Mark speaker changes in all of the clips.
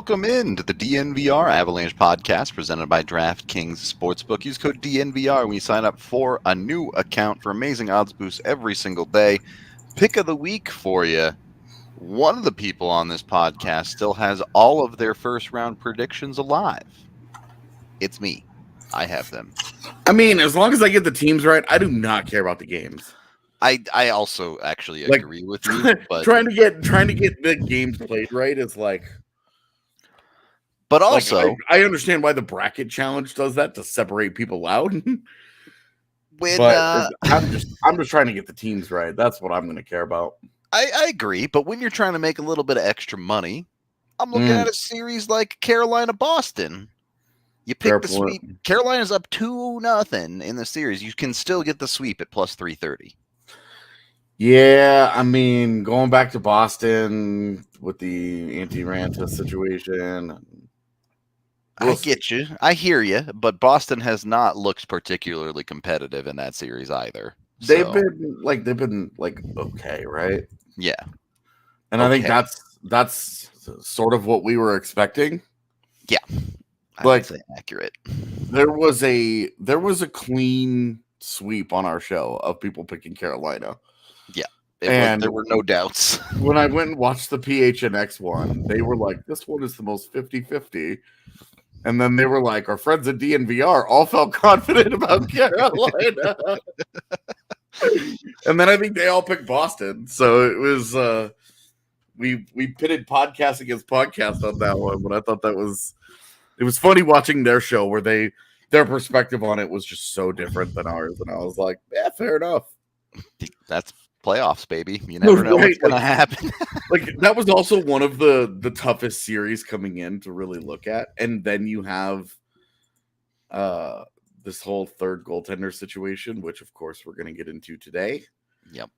Speaker 1: Welcome in to the DNVR Avalanche Podcast presented by DraftKings Sportsbook. Use code DNVR when you sign up for a new account for amazing odds boosts every single day. Pick of the week for you. One of the people on this podcast still has all of their first round predictions alive. It's me. I have them.
Speaker 2: I mean, as long as I get the teams right, I do not care about the games.
Speaker 1: I also actually agree with you, but
Speaker 2: trying to get the games played right is like.
Speaker 1: But also,
Speaker 2: I understand why the bracket challenge does that to separate people out. I'm just trying to get the teams right. That's what I'm going to care about.
Speaker 1: I agree, but when you're trying to make a little bit of extra money, I'm looking at a series like Carolina-Boston. You pick the sweep. Carolina's up 2-0 in the series. You can still get the sweep at plus 330.
Speaker 2: Yeah, I mean, going back to Boston with the Antti-Raanta situation.
Speaker 1: I get you. I hear you, but Boston has not looked particularly competitive in that series either.
Speaker 2: They've been okay, right?
Speaker 1: Yeah.
Speaker 2: And I think that's sort of what we were expecting.
Speaker 1: Yeah. I would say accurate.
Speaker 2: There was a clean sweep on our show of people picking Carolina.
Speaker 1: Yeah. There were no doubts.
Speaker 2: When I went and watched the PHNX one, they were like, this one is the most 50-50. And then they were like, our friends at DNVR all felt confident about Carolina. And then I think they all picked Boston. So it was we pitted podcast against podcast on that one, but I thought it was funny watching their show where their perspective on it was just so different than ours. And I was like, yeah, fair enough.
Speaker 1: That's playoffs, baby. You never know what's going to happen.
Speaker 2: That was also one of the toughest series coming in to really look at. And then you have this whole third goaltender situation, which of course we're going to get into today.
Speaker 1: Yep.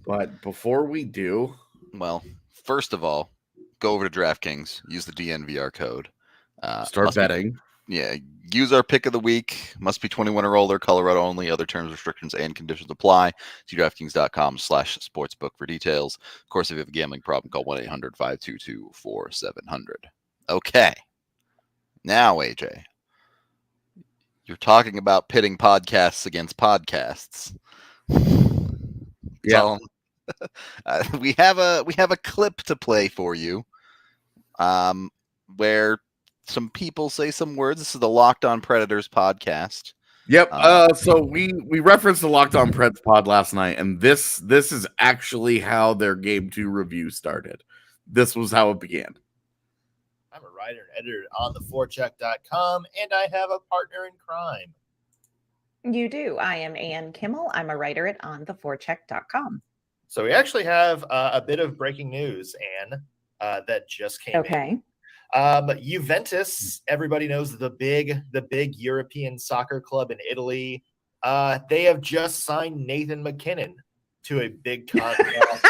Speaker 2: But before we do,
Speaker 1: well, first of all, go over to DraftKings, use the DNVR code.
Speaker 2: Start betting.
Speaker 1: Use our pick of the week. Must be 21 or older. Colorado only. Other terms, restrictions, and conditions apply. See DraftKings.com/sportsbook for details. Of course, if you have a gambling problem, call 1-800-522-4700. Okay. Now, AJ, you're talking about pitting podcasts against podcasts.
Speaker 2: Yeah.
Speaker 1: We have a clip to play for you, where some people say some words. This is the Locked On Predators podcast.
Speaker 2: Yep. So we referenced the Locked On Preds pod last night, and this is actually how their Game 2 review started. This was how it began.
Speaker 3: I'm a writer and editor on theforecheck.com, and I have a partner in crime.
Speaker 4: You do. I am Ann Kimmel. I'm a writer at ontheforecheck.com.
Speaker 3: So we actually have a bit of breaking news, Ann, that just came in. Juventus, everybody knows the big European soccer club in Italy. They have just signed Nathan MacKinnon to a big contract.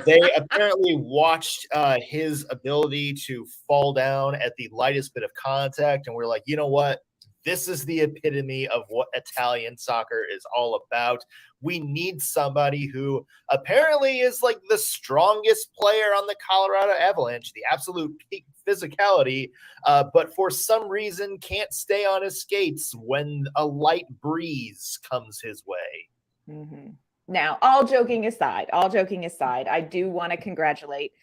Speaker 3: They apparently watched his ability to fall down at the lightest bit of contact, and we're like, you know what? This is the epitome of what Italian soccer is all about. We need somebody who apparently is like the strongest player on the Colorado Avalanche, the absolute peak physicality, but for some reason can't stay on his skates when a light breeze comes his way.
Speaker 4: Mm-hmm. Now, all joking aside, I do want to congratulate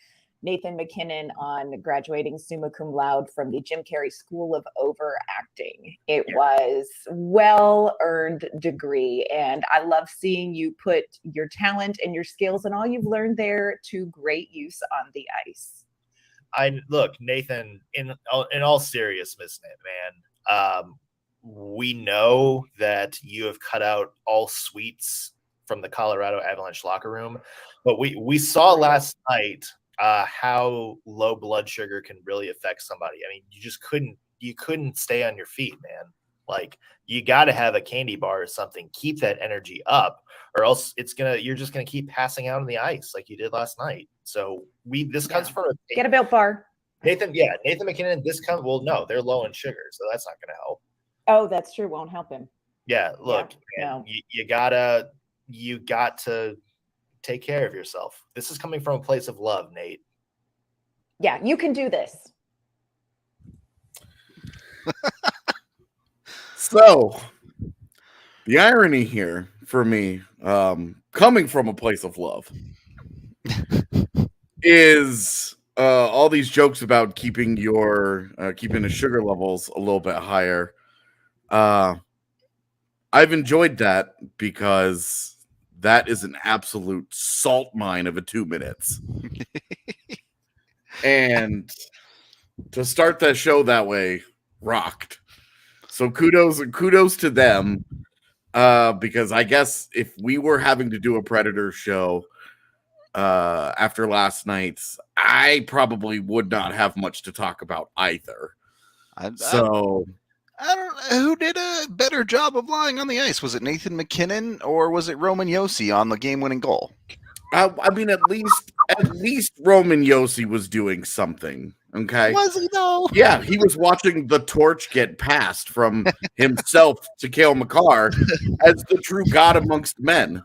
Speaker 4: Nathan MacKinnon on graduating summa cum laude from the Jim Carrey School of Overacting. It was well-earned degree, and I love seeing you put your talent and your skills and all you've learned there to great use on the ice.
Speaker 3: Look, Nathan, in all seriousness, man, we know that you have cut out all sweets from the Colorado Avalanche locker room, but we saw last night how low blood sugar can really affect somebody. I mean, you couldn't stay on your feet, man. Like, you got to have a candy bar or something, keep that energy up, or else you're just gonna keep passing out on the ice like you did last night. So this comes from
Speaker 4: get a Built Bar.
Speaker 3: Nathan MacKinnon. No, they're low in sugar, so that's not gonna help.
Speaker 4: Oh, that's true. Won't help him.
Speaker 3: Yeah, look, man, you got to take care of yourself. This is coming from a place of love, Nate.
Speaker 4: Yeah, you can do this.
Speaker 2: So, the irony here for me, coming from a place of love, is all these jokes about keeping the sugar levels a little bit higher. I've enjoyed that because that is an absolute salt mine of a 2 minutes. And to start that show that way rocked. So kudos to them. Because I guess if we were having to do a Predator show after last night's, I probably would not have much to talk about either.
Speaker 1: I don't know who did a better job of lying on the ice. Was it Nathan McKinnon or was it Roman Josi on the game-winning goal?
Speaker 2: I mean, at least Roman Josi was doing something. Okay,
Speaker 1: was he though?
Speaker 2: Yeah, he was watching the torch get passed from himself to Cale Makar as the true god amongst men.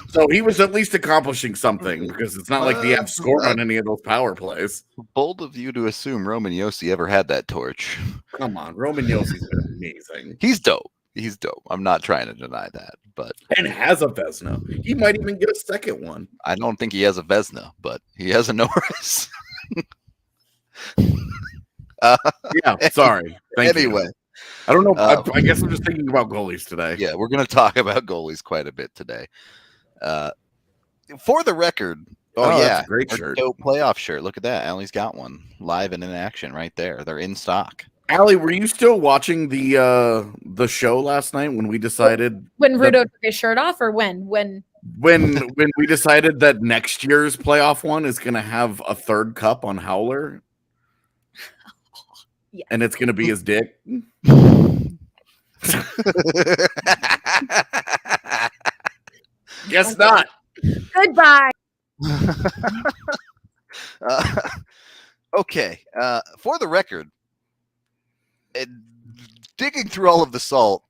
Speaker 2: So he was at least accomplishing something because it's not like the Avs scored on any of those power plays.
Speaker 1: Bold of you to assume Roman Josi ever had that torch.
Speaker 2: Come on, Roman Josi's been amazing.
Speaker 1: He's dope. He's dope. I'm not trying to deny that, but
Speaker 2: and has a Vezina. He might even get a second one.
Speaker 1: I don't think he has a Vezina, but he has a Norris.
Speaker 2: Yeah, sorry.
Speaker 1: Anyway,
Speaker 2: I don't know. I guess I'm just thinking about goalies today.
Speaker 1: Yeah, we're going to talk about goalies quite a bit today. For the record, yeah,
Speaker 2: that's a great shirt.
Speaker 1: Dope playoff shirt. Look at that. Allie's got one live and in action right there. They're in stock.
Speaker 2: Allie, were you still watching the show last night when we decided
Speaker 5: when Rudo took his shirt off, or when
Speaker 2: we decided that next year's playoff one is going to have a third cup on Howler?
Speaker 5: Yeah.
Speaker 2: And it's going to be his dick. Guess not.
Speaker 5: Goodbye.
Speaker 1: Okay. For the record, digging through all of the salt,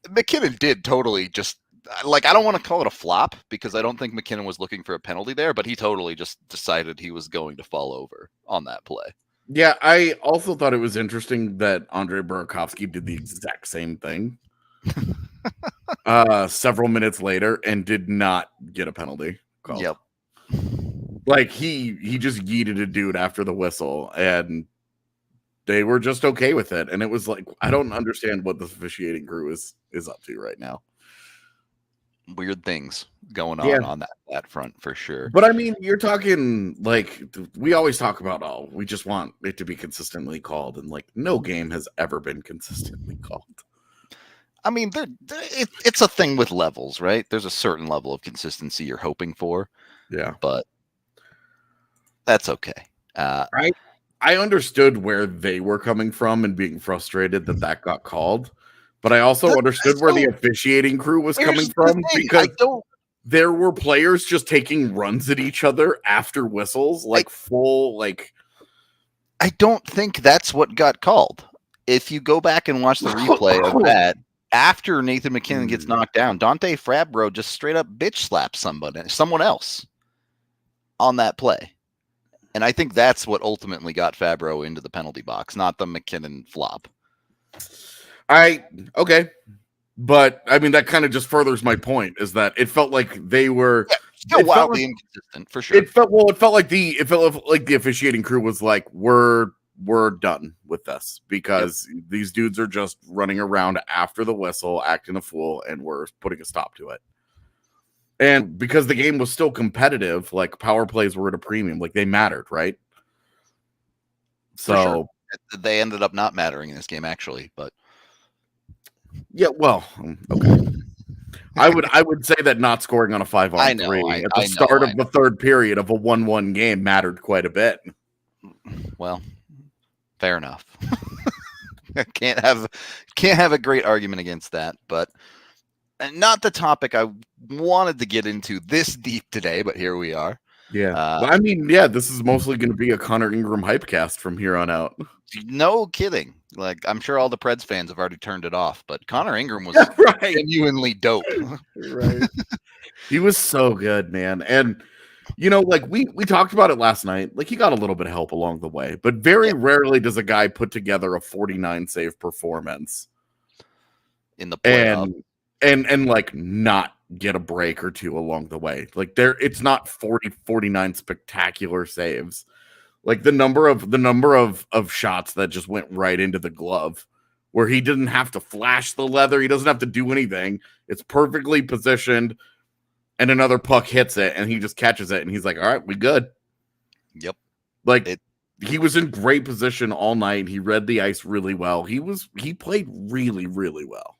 Speaker 1: McKinnon did totally just I don't want to call it a flop because I don't think McKinnon was looking for a penalty there, but he totally just decided he was going to fall over on that play.
Speaker 2: Yeah, I also thought it was interesting that Andrei Burakovsky did the exact same thing several minutes later and did not get a penalty called.
Speaker 1: Yep.
Speaker 2: Like he just yeeted a dude after the whistle and they were just okay with it. And it was like, I don't understand what the officiating crew is up to right now.
Speaker 1: Weird things going on that front for sure.
Speaker 2: But I mean, you're talking like we always talk about, we just want it to be consistently called, and like no game has ever been consistently called.
Speaker 1: I mean, it's a thing with levels, right? There's a certain level of consistency you're hoping for.
Speaker 2: Yeah,
Speaker 1: but that's okay.
Speaker 2: I understood where they were coming from and being frustrated that got called. But I also understood where the officiating crew was coming from because there were players just taking runs at each other after whistles,
Speaker 1: I don't think that's what got called. If you go back and watch the replay of that, after Nathan McKinnon gets knocked down, Dante Fabro just straight up bitch slaps someone else on that play. And I think that's what ultimately got Fabro into the penalty box, not the McKinnon flop.
Speaker 2: Okay. But I mean, that kind of just furthers my point is that it felt like they were
Speaker 1: still wildly inconsistent for sure.
Speaker 2: It felt like the officiating crew was like, we're done with this because these dudes are just running around after the whistle, acting a fool, and we're putting a stop to it. And because the game was still competitive, like power plays were at a premium, like they mattered, right? So
Speaker 1: they ended up not mattering in this game, actually, but.
Speaker 2: Yeah, well, okay. I would say that not scoring on a 5-on-3 at the start of the third period of a 1-1 game mattered quite a bit.
Speaker 1: Well, fair enough. Can't have a great argument against that, but not the topic I wanted to get into this deep today, but here we are.
Speaker 2: Yeah. This is mostly going to be a Connor Ingram hypecast from here on out.
Speaker 1: No kidding. Like, I'm sure all the Preds fans have already turned it off, but Connor Ingram was genuinely dope.
Speaker 2: Right. He was so good, man. And like we talked about it last night. Like he got a little bit of help along the way, but very rarely does a guy put together a 49 save performance
Speaker 1: in the playoff
Speaker 2: and like not get a break or two along the way. Like it's not 49 spectacular saves. Like the number of shots that just went right into the glove, where he didn't have to flash the leather, he doesn't have to do anything. It's perfectly positioned. And another puck hits it, and he just catches it, and he's like, all right, we good.
Speaker 1: Yep.
Speaker 2: Like, he was in great position all night. He read the ice really well. He played really, really well.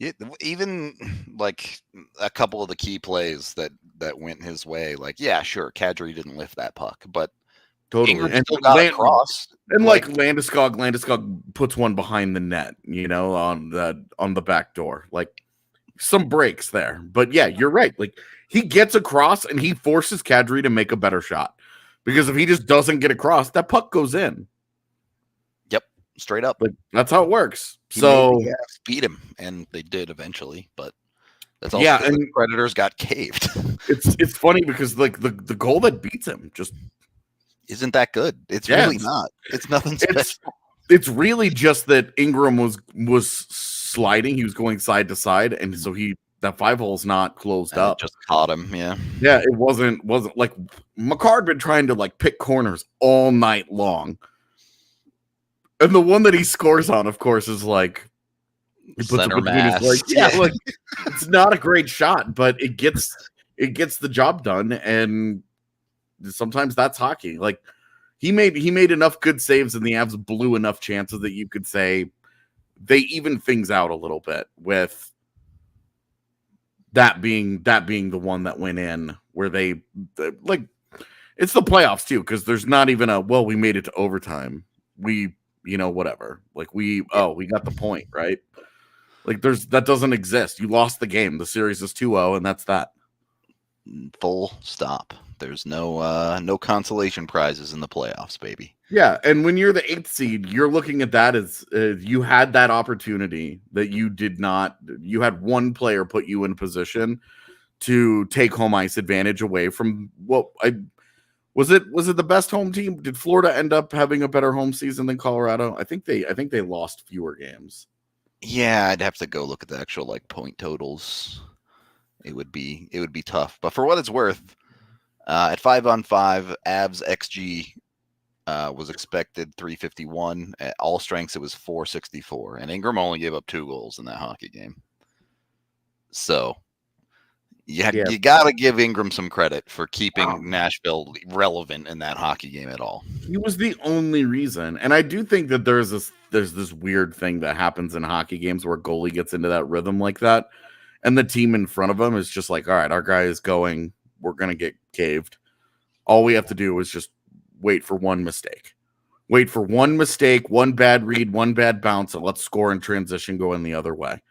Speaker 1: Yeah, even, like, a couple of the key plays that went his way, like, yeah, sure, Kadri didn't lift that puck, but
Speaker 2: totally.
Speaker 1: And still got across.
Speaker 2: And, like Landeskog puts one behind the net, on the back door. Like, some breaks there, but yeah, you're right. Like he gets across and he forces Kadri to make a better shot, because if he just doesn't get across, that puck goes in.
Speaker 1: Yep, straight up.
Speaker 2: Like that's how it works.
Speaker 1: He
Speaker 2: so
Speaker 1: beat him, and they did eventually, but that's also and the Predators got caved.
Speaker 2: it's funny because like the goal that beats him just
Speaker 1: isn't that good. It's really not. It's nothing special.
Speaker 2: It's really just that Ingram was sliding. He was going side to side, and so that 5-hole's not closed up.
Speaker 1: It just caught him. Yeah.
Speaker 2: It wasn't like McCarr been trying to like pick corners all night long, and the one that he scores on, of course, is like he puts
Speaker 1: center
Speaker 2: it between his legs. Like it's not a great shot, but it gets the job done, and sometimes that's hockey. Like. He made enough good saves, and the Avs blew enough chances that you could say they even things out a little bit, with that being the one that went in, where they like it's the playoffs too, because there's not even we made it to overtime. We whatever. Like we got the point, right? Like that doesn't exist. You lost the game. The series is 2-0, and that's that.
Speaker 1: Full stop. There's no consolation prizes in the playoffs, baby.
Speaker 2: Yeah, and when you're the 8th seed, you're looking at that as you had that opportunity that you did not. You had one player put you in a position to take home ice advantage away from was it the best home team? Did Florida end up having a better home season than Colorado? I think they lost fewer games.
Speaker 1: Yeah, I'd have to go look at the actual like point totals. It would be tough, but for what it's worth. At 5-on-5, Avs XG was expected 351. At all strengths, it was 464. And Ingram only gave up 2 goals in that hockey game. So you got to give Ingram some credit for keeping Nashville relevant in that hockey game at all.
Speaker 2: He was the only reason. And I do think that there's this weird thing that happens in hockey games where a goalie gets into that rhythm like that. And the team in front of him is just like, all right, our guy is going. We're going to get caved. All we have to do is just wait for one mistake. Wait for one mistake, one bad read, one bad bounce, and let's score in transition going the other way.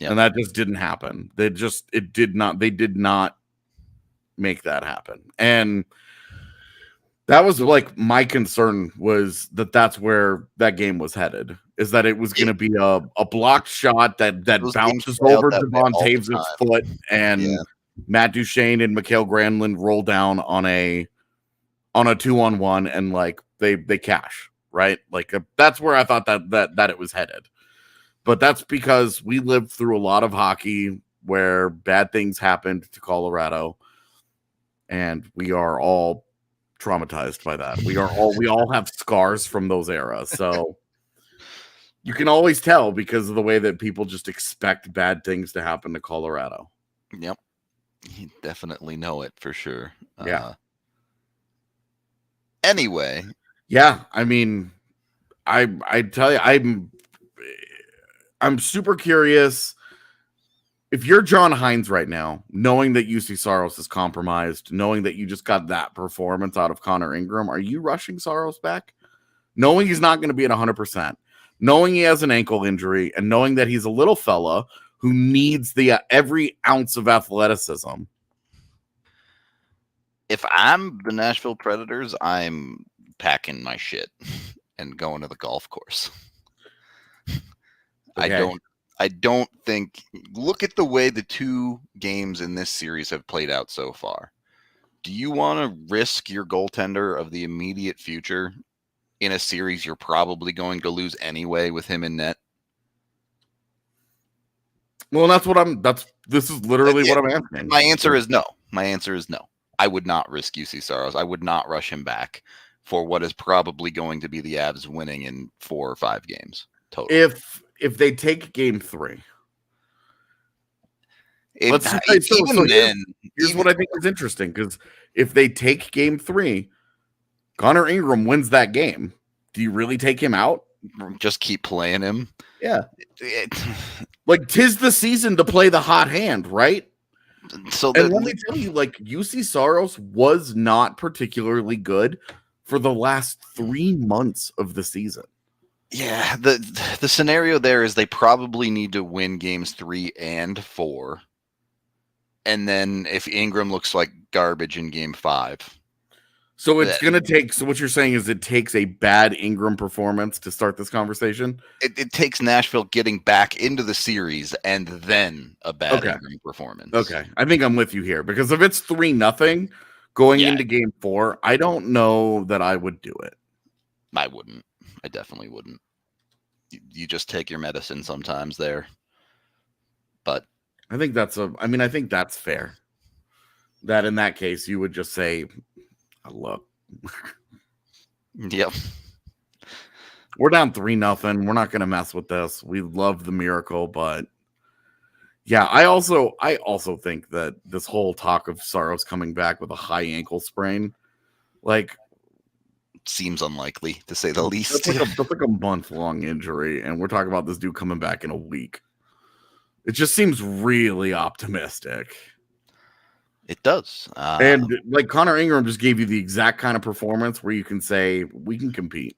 Speaker 2: Yep. And that just didn't happen. They did not make that happen. And that was like my concern, was that's where that game was headed, is that it was going to be a blocked shot that bounces over Devon Taves' foot, and Matt Duchene and Mikhail Granlund roll down on a 2-on-1, and like they cash, right? Like that's where I thought that it was headed. But that's because we lived through a lot of hockey where bad things happened to Colorado, and we are all traumatized by that. We all have scars from those eras. So you can always tell because of the way that people just expect bad things to happen to Colorado.
Speaker 1: Yep. You definitely know it for sure.
Speaker 2: Yeah.
Speaker 1: Anyway.
Speaker 2: Yeah. I mean, I tell you, I'm super curious. If you're John Hines right now, knowing that UC Saros is compromised, knowing that you just got that performance out of Connor Ingram, are you rushing Saros back? Knowing he's not going to be at 100%, knowing he has an ankle injury, and knowing that he's a little fella who needs the every ounce of athleticism.
Speaker 1: If I'm the Nashville Predators, I'm packing my shit and going to the golf course. Okay. I don't think. Look at the way the 2 games in this series have played out so far. do you want to risk your goaltender of the immediate future in a series you're probably going to lose anyway with him in net?
Speaker 2: Well, this is literally what I'm asking.
Speaker 1: My answer is no. I would not risk UC Saros. I would not rush him back for what is probably going to be the Avs winning in 4 or 5 games total.
Speaker 2: If they take game 3. Here's what I think is interesting, because if they take game 3, Connor Ingram wins that game. Do you really take him out?
Speaker 1: Just keep playing him.
Speaker 2: Yeah. Like, 'tis the season to play the hot hand, right?
Speaker 1: So
Speaker 2: and let me tell you, like, UC Saros was not particularly good for the last 3 months of the season.
Speaker 1: Yeah, the scenario there is they probably need to win games 3 and 4. And then if Ingram looks like garbage in game 5.
Speaker 2: So it's going to take, so what you're saying is it takes a bad Ingram performance to start this conversation?
Speaker 1: It takes Nashville getting back into the series and then a bad Ingram performance.
Speaker 2: Okay. I think I'm with you here, because if it's 3-0 going into game 4, I don't know that I would do it.
Speaker 1: I wouldn't. I definitely wouldn't. You just take your medicine sometimes there. But
Speaker 2: I think that's fair. That in that case, you would just say, look.
Speaker 1: Yep.
Speaker 2: We're down 3-0. We're not going to mess with this. We love the miracle, but yeah, I also think that this whole talk of Saros coming back with a high ankle sprain, like,
Speaker 1: seems unlikely to say the least.
Speaker 2: That's like a month-long injury, and we're talking about this dude coming back in a week. It just seems really optimistic.
Speaker 1: It does.
Speaker 2: And like Connor Ingram just gave you the exact kind of performance where you can say, we can compete.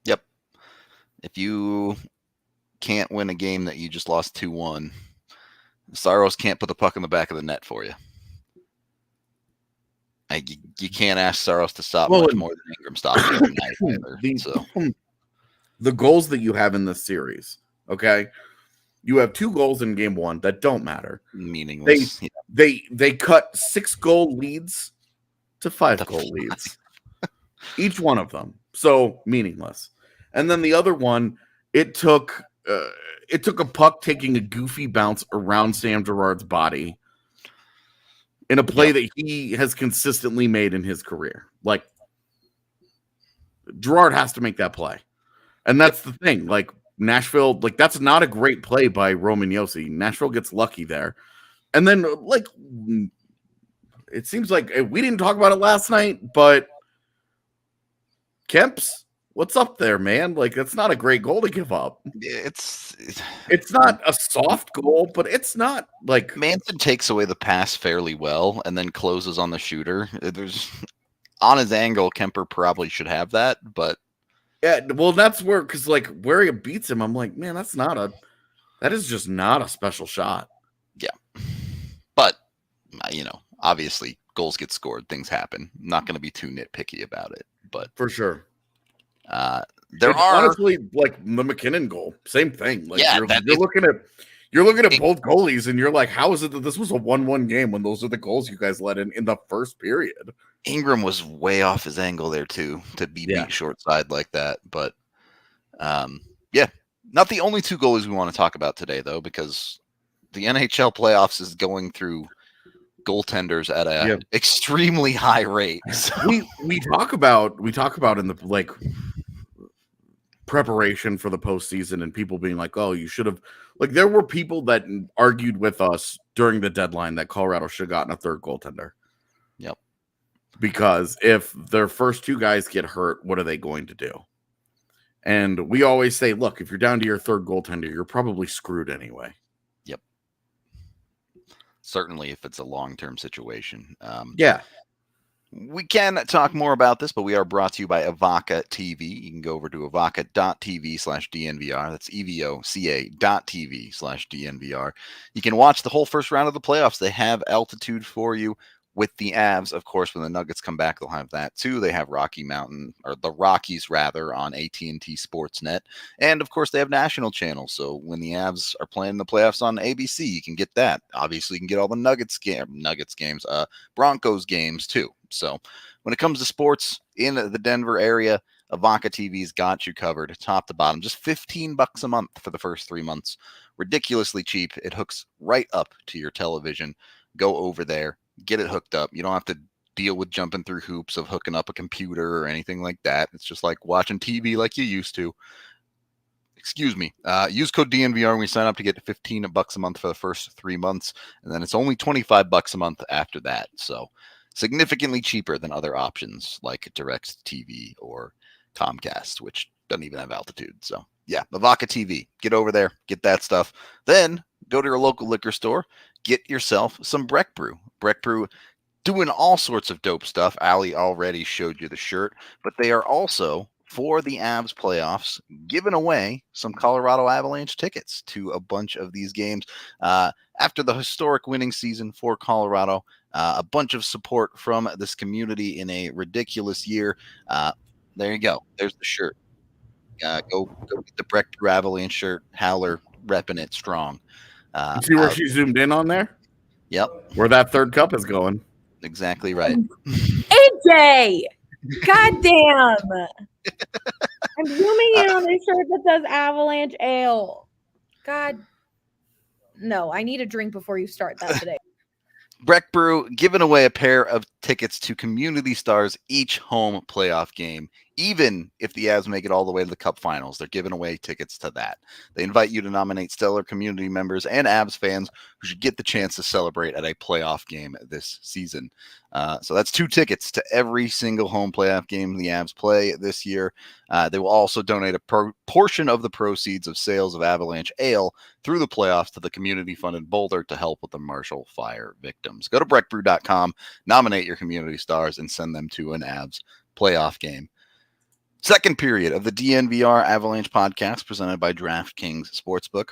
Speaker 1: Yep. If you can't win a game that you just lost 2-1, Saros can't put the puck in the back of the net for you. Like, you can't ask Saros to stop much more than Ingram stops every night either.
Speaker 2: The goals that you have in this series, okay? You have 2 goals in game 1 that don't matter.
Speaker 1: Meaningless.
Speaker 2: They cut 6-goal leads to 5-goal leads. Each one of them. So meaningless. And then the other one, it took a puck taking a goofy bounce around Sam Girard's body in a play that he has consistently made in his career. Like, Girard has to make that play. And that's the thing. Like, Nashville, like, that's not a great play by Roman Josi. Nashville gets lucky there. And then, like, it seems like we didn't talk about it last night, but Kemp's, what's up there, man? Like, that's not a great goal to give up.
Speaker 1: It's
Speaker 2: not a soft goal, but it's not like
Speaker 1: Manson takes away the pass fairly well and then closes on the shooter. There's on his angle, Kemper probably should have that, but
Speaker 2: yeah, well, that's where, because like where he beats him, I'm like, man, that is just not a special shot.
Speaker 1: Yeah, but obviously goals get scored, things happen. I'm not going to be too nitpicky about it, but
Speaker 2: for sure.
Speaker 1: There are
Speaker 2: honestly, like, the McKinnon goal, same thing. Like,
Speaker 1: yeah,
Speaker 2: you're looking at both goalies, and you're like, how is it that this was a 1-1 game when those are the goals you guys let in the first period?
Speaker 1: Ingram was way off his angle there too to be beat short side like that. But not the only 2 goalies we want to talk about today, though, because the NHL playoffs is going through goaltenders at a extremely high rate. So.
Speaker 2: We talk about in the like preparation for the postseason and people being like, oh, you should have, like, there were people that argued with us during the deadline that Colorado should have gotten a 3rd goaltender.
Speaker 1: Yep.
Speaker 2: Because if their first 2 guys get hurt, what are they going to do? And we always say, look, if you're down to your 3rd goaltender, you're probably screwed anyway.
Speaker 1: Yep. Certainly if it's a long-term situation. We can talk more about this, but we are brought to you by Avaca TV. You can go over to avaca.tv/DNVR. That's EVOCA.tv/DNVR. You can watch the whole first round of the playoffs. They have altitude for you with the Avs, of course, when the Nuggets come back, they'll have that too. They have Rocky Mountain, or the Rockies rather, on AT&T Sportsnet. And of course, they have national channels. So when the Avs are playing the playoffs on ABC, you can get that. Obviously, you can get all the Nuggets games, Broncos games too. So when it comes to sports in the Denver area, Avaka TV's got you covered top to bottom. Just $15 a month for the first 3 months. Ridiculously cheap. It hooks right up to your television. Go over there, get it hooked up. You don't have to deal with jumping through hoops of hooking up a computer or anything like that. It's just like watching TV like you used to. Excuse me. Use code DNVR when we sign up to get $15 a month for the first 3 months. And then it's only $25 a month after that. So significantly cheaper than other options like Direct TV or Comcast, which doesn't even have altitude. So yeah, Avaka TV, get over there, get that stuff. Then go to your local liquor store, get yourself some Breck Brew. Breck Brew doing all sorts of dope stuff. Ali already showed you the shirt, but they are also, for the Avs playoffs, giving away some Colorado Avalanche tickets to a bunch of these games. After the historic winning season for Colorado, a bunch of support from this community in a ridiculous year. There you go. There's the shirt. Go get the Breck Brew Avalanche shirt. Howler repping it strong.
Speaker 2: You see where she zoomed in on there?
Speaker 1: Yep.
Speaker 2: Where that third cup is going.
Speaker 1: Exactly right.
Speaker 5: AJ! God damn! I'm zooming in on a shirt that says Avalanche Ale. God. No, I need a drink before you start that today.
Speaker 1: Breck Brew giving away a pair of tickets to Community Stars each home playoff game. Even if the Avs make it all the way to the Cup Finals, they're giving away tickets to that. They invite you to nominate stellar community members and Avs fans who should get the chance to celebrate at a playoff game this season. So that's 2 tickets to every single home playoff game the Avs play this year. They will also donate a portion of the proceeds of sales of Avalanche Ale through the playoffs to the community fund in Boulder to help with the Marshall Fire victims. Go to breckbrew.com, nominate your community stars, and send them to an Avs playoff game. Second period of the DNVR Avalanche podcast presented by DraftKings Sportsbook.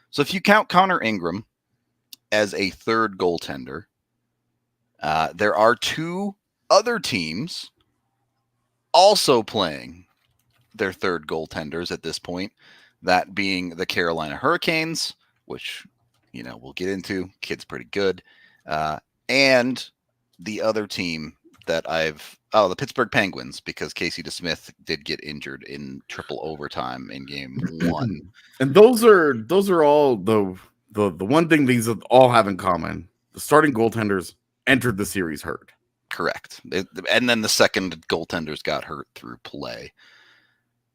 Speaker 1: So if you count Connor Ingram as a third goaltender, there are 2 other teams also playing their third goaltenders at this point, that being the Carolina Hurricanes, which, we'll get into. Kid's pretty good. And the other team that the Pittsburgh Penguins, because Casey DeSmith did get injured in triple overtime in game 1.
Speaker 2: And those are all the one thing these all have in common. The starting goaltenders entered the series hurt.
Speaker 1: Correct. And then the second goaltenders got hurt through play.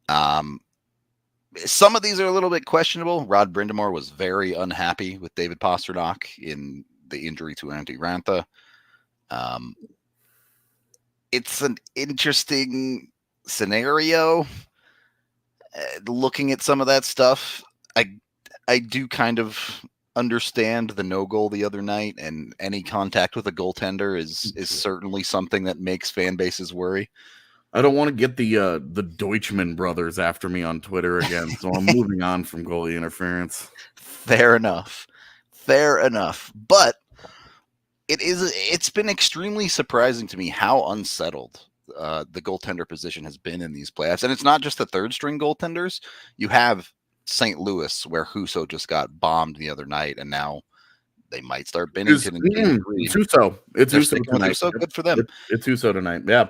Speaker 1: Some of these are a little bit questionable. Rod Brindamore was very unhappy with David Pastrnak in the injury to Antti Ranta. It's an interesting scenario. Looking at some of that stuff, I do kind of understand the no goal the other night, and any contact with a goaltender is certainly something that makes fan bases worry.
Speaker 2: I don't want to get the Deutschman brothers after me on Twitter again, so I'm moving on from goalie interference.
Speaker 1: Fair enough. But it's been extremely surprising to me how unsettled the goaltender position has been in these playoffs. And it's not just the third string goaltenders. You have St. Louis, where Husso just got bombed the other night, and now they might start Binnington in game 3.
Speaker 2: It's Husso. It's Husso tonight.
Speaker 1: Husso, good for them.
Speaker 2: It's Husso tonight. Yeah.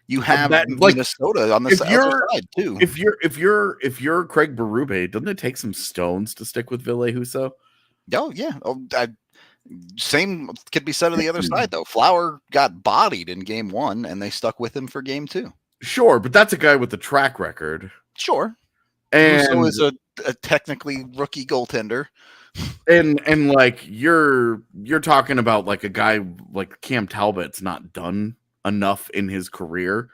Speaker 1: You have Minnesota on the other side too.
Speaker 2: If you're Craig Berube, doesn't it take some stones to stick with Ville Husso?
Speaker 1: Oh yeah. Same could be said on the other side though. Flower got bodied in game 1, and they stuck with him for game 2.
Speaker 2: Sure, but that's a guy with a track record.
Speaker 1: Sure.
Speaker 2: And
Speaker 1: Husso is a technically rookie goaltender.
Speaker 2: And like you're talking about like a guy like Cam Talbot's not done enough in his career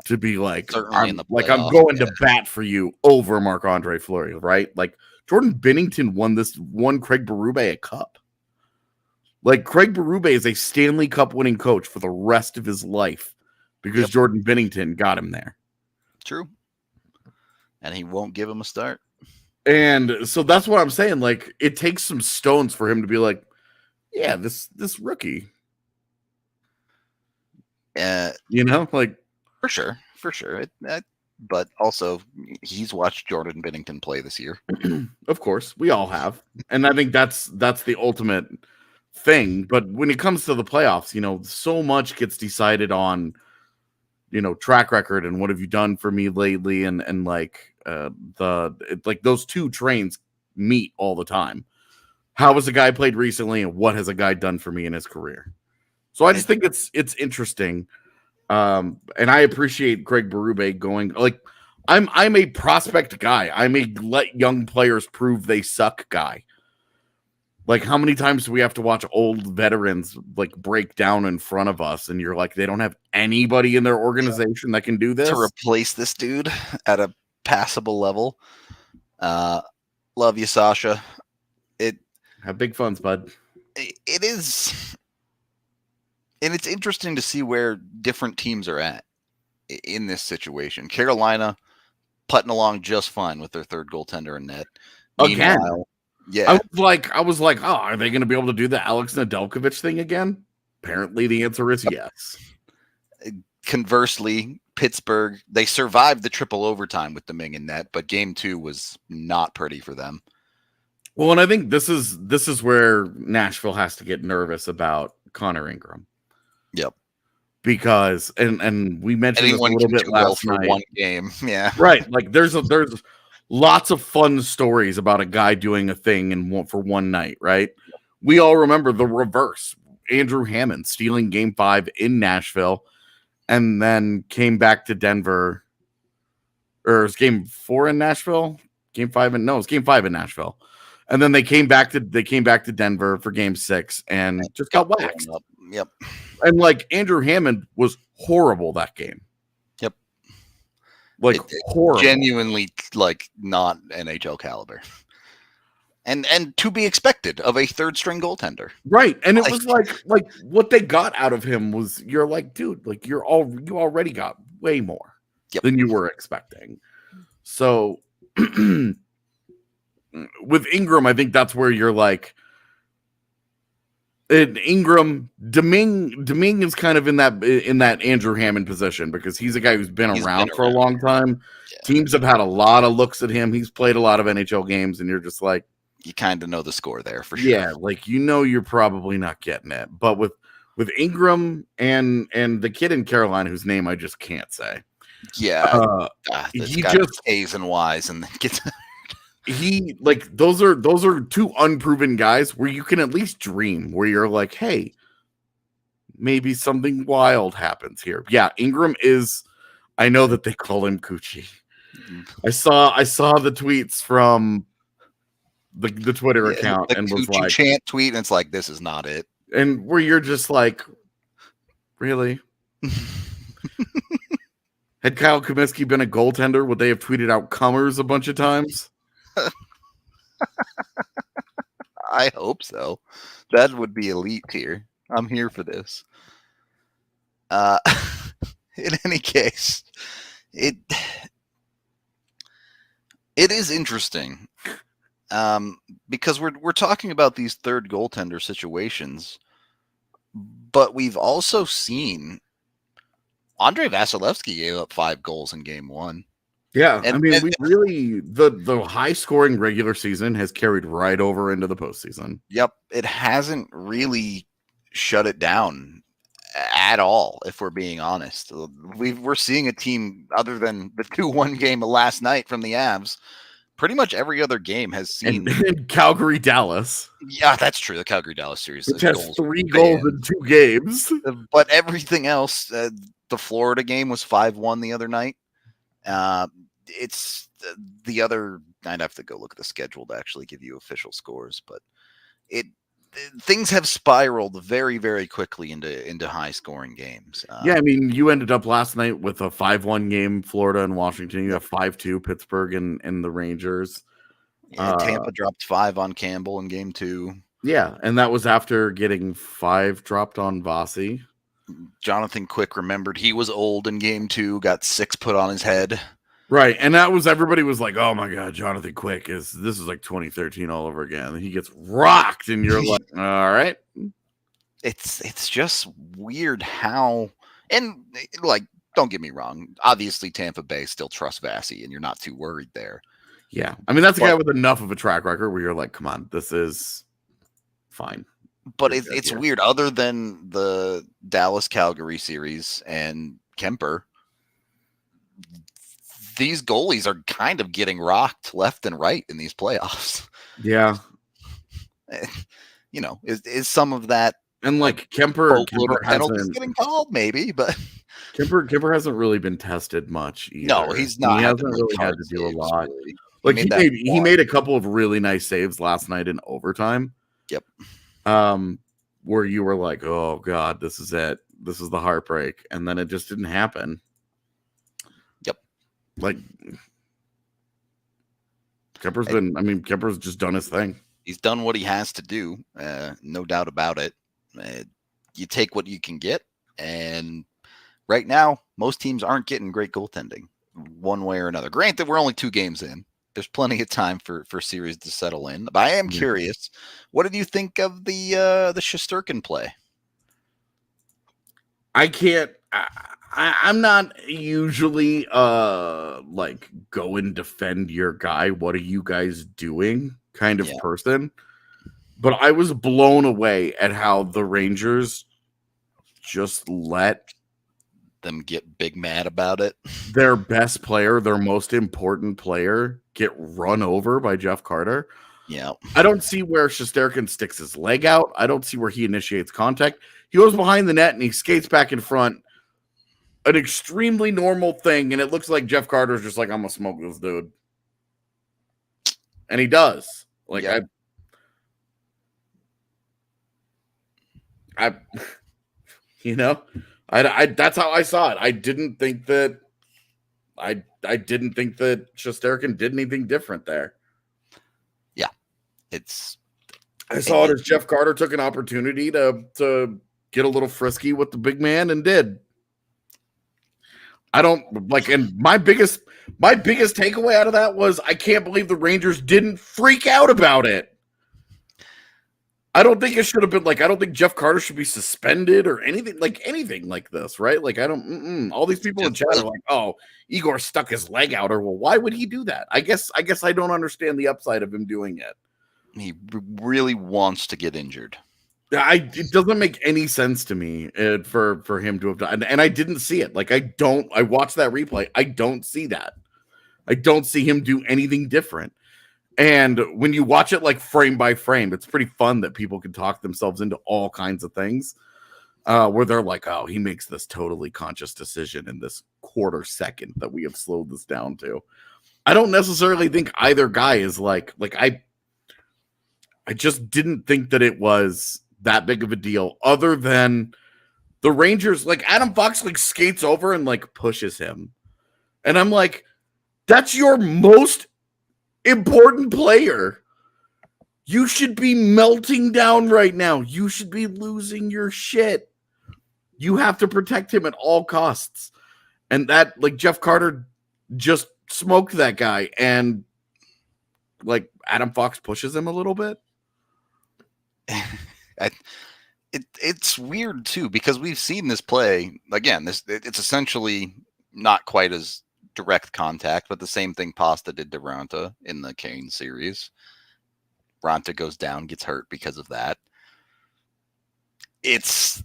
Speaker 2: to be like, I'm going to bat for you over Marc-Andre Fleury, right? Like Jordan Binnington won Craig Berube a cup. Like Craig Berube is a Stanley Cup winning coach for the rest of his life because Jordan Binnington got him there.
Speaker 1: True. And he won't give him a start.
Speaker 2: And so that's what I'm saying. Like it takes some stones for him to be like, yeah, this rookie, Like
Speaker 1: for sure. But also, he's watched Jordan Binnington play this year.
Speaker 2: Of course, we all have, and I think that's the ultimate thing. But when it comes to the playoffs, so much gets decided on, track record and what have you done for me lately, and like those two trains meet all the time. How has a guy played recently, and what has a guy done for me in his career? So I just think it's interesting, and I appreciate Craig Berube going like. I'm a prospect guy. I'm a let young players prove they suck guy. Like, how many times do we have to watch old veterans like break down in front of us, and you're like, they don't have anybody in their organization that can do this
Speaker 1: to replace this dude at a passable level. Love you, Sasha.
Speaker 2: Have big funds, bud.
Speaker 1: It is, and it's interesting to see where different teams are at in this situation. Carolina putting along just fine with their third goaltender in net.
Speaker 2: Again.
Speaker 1: Yeah.
Speaker 2: I was like, oh, are they going to be able to do the Alex Nedeljkovic thing again? Apparently the answer is yes.
Speaker 1: Conversely, Pittsburgh, they survived the triple overtime with Domingue in net, but game 2 was not pretty for them.
Speaker 2: Well, and I think this is where Nashville has to get nervous about Connor Ingram.
Speaker 1: Yep.
Speaker 2: Because and we mentioned
Speaker 1: anyone
Speaker 2: this a little bit last
Speaker 1: for
Speaker 2: night.
Speaker 1: One game, yeah,
Speaker 2: right. Like there's lots of fun stories about a guy doing a thing for one night, right? We all remember the reverse: Andrew Hammond stealing Game 5 in Nashville, and then came back to Denver. Or it was Game 4 in Nashville. Game 5 it was Game 5 in Nashville, and then they came back to Denver for Game 6 and just got waxed.
Speaker 1: Yep.
Speaker 2: And like Andrew Hammond was horrible that game.
Speaker 1: Yep.
Speaker 2: Like horrible.
Speaker 1: Genuinely like not NHL caliber. And to be expected of a third string goaltender.
Speaker 2: Right. And it was like what they got out of him was you're like, dude, like you already got way more than you were expecting. So with Ingram, I think that's where you're like, Ingram, Domingue is kind of in that Andrew Hammond position because he's a guy who's been around for a long time. Yeah. Teams have had a lot of looks at him. He's played a lot of NHL games, and you're just like,
Speaker 1: you kind of know the score there for sure.
Speaker 2: Yeah, like you're probably not getting it. But with Ingram and the kid in Carolina whose name I just can't say.
Speaker 1: Yeah, he just A's and Y's and then gets.
Speaker 2: Those are two unproven guys where you can at least dream, where you're like, hey, maybe something wild happens here. Yeah, Ingram is. I know that they call him Coochie. I saw the tweets from the Twitter account
Speaker 1: and
Speaker 2: was like
Speaker 1: chant tweet, and it's like, this is not it.
Speaker 2: And where you're just like, really? Had Kyle Comiskey been a goaltender, would they have tweeted out "Cummers" a bunch of times?
Speaker 1: I hope so. That would be elite tier. I'm here for this. In any case, it is interesting because we're talking about these third goaltender situations, but we've also seen Andrei Vasilevsky gave up 5 goals in Game 1.
Speaker 2: Yeah, the high scoring regular season has carried right over into the postseason.
Speaker 1: Yep, it hasn't really shut it down at all, if we're being honest. We're seeing a team, other than the 2-1 game of last night from the Avs, pretty much every other game has seen
Speaker 2: and Calgary Dallas.
Speaker 1: Yeah, that's true. The Calgary Dallas series,
Speaker 2: which has 3 goals in 2 games,
Speaker 1: but everything else. The Florida game was 5-1 the other night. It's the other. I'd have to go look at the schedule to actually give you official scores, but things have spiraled very, very quickly into high scoring games.
Speaker 2: Yeah, I mean, you ended up last night with a 5-1 game, Florida and Washington. You have 5-2 Pittsburgh and the Rangers.
Speaker 1: Yeah, Tampa dropped 5 on Campbell in Game 2.
Speaker 2: Yeah, and that was after getting 5 dropped on Vasi.
Speaker 1: Jonathan Quick remembered he was old in Game 2, got 6 put on his head.
Speaker 2: Right, and everybody was like, "Oh my God, Jonathan Quick this is like 2013 all over again." And he gets rocked, and you're like, "All right."
Speaker 1: It's just weird how And like, don't get me wrong. Obviously, Tampa Bay still trusts Vasi, and you're not too worried there.
Speaker 2: Yeah. I mean, that's a guy with enough of a track record where you're like, come on, this is fine.
Speaker 1: But it's weird. Other than the Dallas-Calgary series and Kemper, these goalies are kind of getting rocked left and right in these playoffs.
Speaker 2: Yeah.
Speaker 1: You know, is some of that,
Speaker 2: and like Kemper
Speaker 1: penalties getting called, maybe, but
Speaker 2: Kemper hasn't really been tested much either.
Speaker 1: No, he's not.
Speaker 2: He hasn't really had to do a lot. Really. Like he made a couple of really nice saves last night in overtime.
Speaker 1: Yep.
Speaker 2: Where you were like, oh God, this is it. This is the heartbreak. And then it just didn't happen.
Speaker 1: Yep.
Speaker 2: Like Kemper's just done his thing.
Speaker 1: He's done what he has to do. No doubt about it. You take what you can get. And right now, most teams aren't getting great goaltending one way or another. Granted, we're only 2 games in. There's plenty of time for series to settle in. But I am curious, what did you think of the Shesterkin play?
Speaker 2: I'm not usually like go and defend your guy. What are you guys doing? Kind of person. But I was blown away at how the Rangers just let
Speaker 1: them get big mad about it.
Speaker 2: Their best player, their most important player, get run over by Jeff Carter.
Speaker 1: Yeah.
Speaker 2: I don't see where Shesterkin sticks his leg out. I don't see where he initiates contact. He goes behind the net and he skates back in front. An extremely normal thing, and it looks like Jeff Carter's just like, I'm gonna smoke this dude. And he does. Like I you know, I that's how I saw it. I didn't think that Shesterkin did anything different there.
Speaker 1: Yeah.
Speaker 2: I saw it as Jeff Carter took an opportunity to get a little frisky with the big man and did. I don't like, and my biggest takeaway out of that was I can't believe the Rangers didn't freak out about it. I don't think it should have been like, I don't think Jeff Carter should be suspended or anything like this, right? Like, I don't, all these people in chat are like, oh, Igor stuck his leg out, or well, why would he do that? I guess I don't understand the upside of him doing it.
Speaker 1: He really wants to get injured.
Speaker 2: It doesn't make any sense to me for him to have done, and I didn't see it. Like, I watched that replay. I don't see that. I don't see him do anything different. And when you watch it like frame by frame, it's pretty fun that people can talk themselves into all kinds of things where they're like, oh, he makes this totally conscious decision in this quarter second that we have slowed this down to. I don't necessarily think either guy is like I just didn't think that it was that big of a deal, other than the Rangers, like Adam Fox like skates over and like pushes him. And I'm like, that's your most important player. You should be melting down right now. You should be losing your shit. You have to protect him at all costs. And that, like, Jeff Carter just smoked that guy, and like Adam Fox pushes him a little bit.
Speaker 1: It's weird too, because we've seen this play again. It's essentially not quite as direct contact, but the same thing Pasta did to Ranta in the Kane series. Ranta goes down, gets hurt because of that. It's